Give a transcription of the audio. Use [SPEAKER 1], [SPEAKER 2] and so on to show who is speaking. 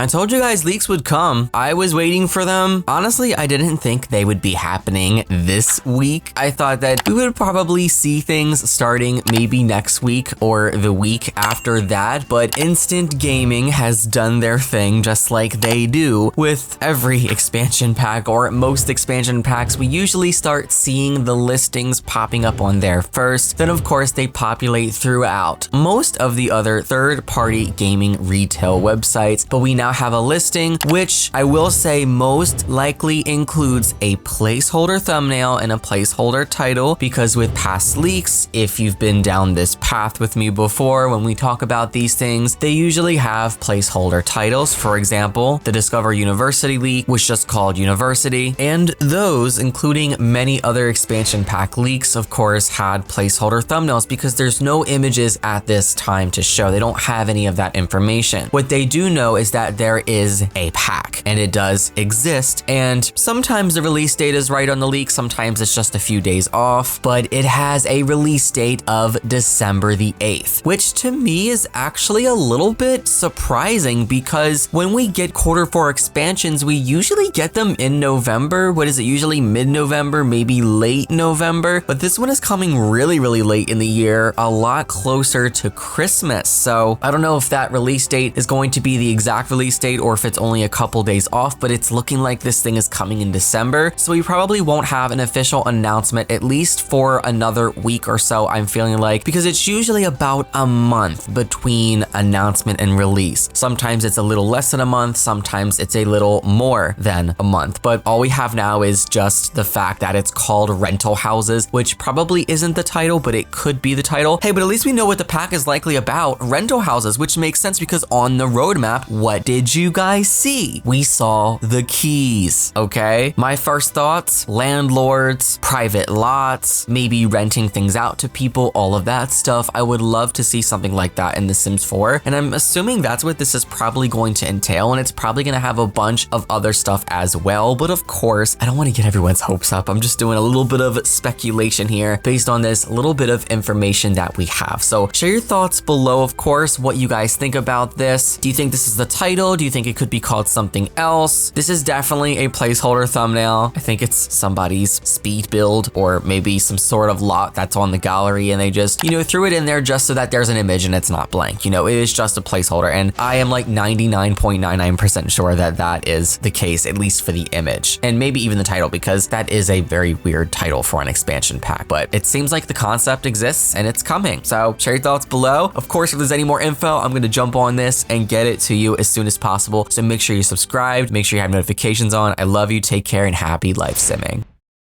[SPEAKER 1] I told you guys leaks would come. I was waiting for them. Honestly, I didn't think they would be happening this week. I thought that we would probably see things starting maybe next week or the week after that, but Instant Gaming has done their thing just like they do with every expansion pack or most expansion packs. We usually start seeing the listings popping up on there first. Then of course they populate throughout most of the other third-party gaming retail websites, but we now have a listing which I will say most likely includes a placeholder thumbnail and a placeholder title, because with past leaks, if you've been down this path with me before, when we talk about these things, they usually have placeholder titles. For example, the Discover University leak was just called University, and those, including many other expansion pack leaks, of course, had placeholder thumbnails because there's no images at this time to show. They don't have any of that information. What they do know is that there is a pack, and it does exist, and sometimes the release date is right on the leak, sometimes it's just a few days off, but it has a release date of December the 8th, which to me is actually a little bit surprising because when we get Q4 expansions, we usually get them in November. What is it? Usually mid-November, maybe late November, but this one is coming really late in the year, a lot closer to Christmas. So I don't know if that release date is going to be the exact release date or if it's only a couple days off, but it's looking like this thing is coming in December. So we probably won't have an official announcement at least for another week or so, I'm feeling like, because it's usually about a month between announcement and release. Sometimes it's a little less than a month, sometimes it's a little more than a month, but all we have now is just the fact that it's called Rental Houses, which probably isn't the title, but it could be the title. Hey, but at least we know what the pack is likely about, rental houses, which makes sense because on the roadmap, what did you guys see? We saw the keys, okay? My first thoughts, landlords, private lots, maybe renting things out to people, all of that stuff. I would love to see something like that in The Sims 4, and I'm assuming that's what this is probably going to entail, and it's probably gonna have a bunch of other stuff as well, but of course, I don't wanna get everyone's hopes up. I'm just doing a little bit of speculation here based on this little bit of information that we have. So share your thoughts below, of course, what you guys think about this. Do you think this is the title? Do you think it could be called something else? This is definitely a placeholder thumbnail. I think it's somebody's speed build or maybe some sort of lot that's on the gallery and they just, threw it in there just so that there's an image and it's not blank. It is just a placeholder, and I am like 99.99% sure that that is the case, at least for the image and maybe even the title, because that is a very weird title for an expansion pack, but it seems like the concept exists and it's coming. So share your thoughts below. Of course, if there's any more info, I'm going to jump on this and get it to you as soon as possible. So make sure you're subscribed, make sure you have notifications on. I love you, take care, and happy life simming.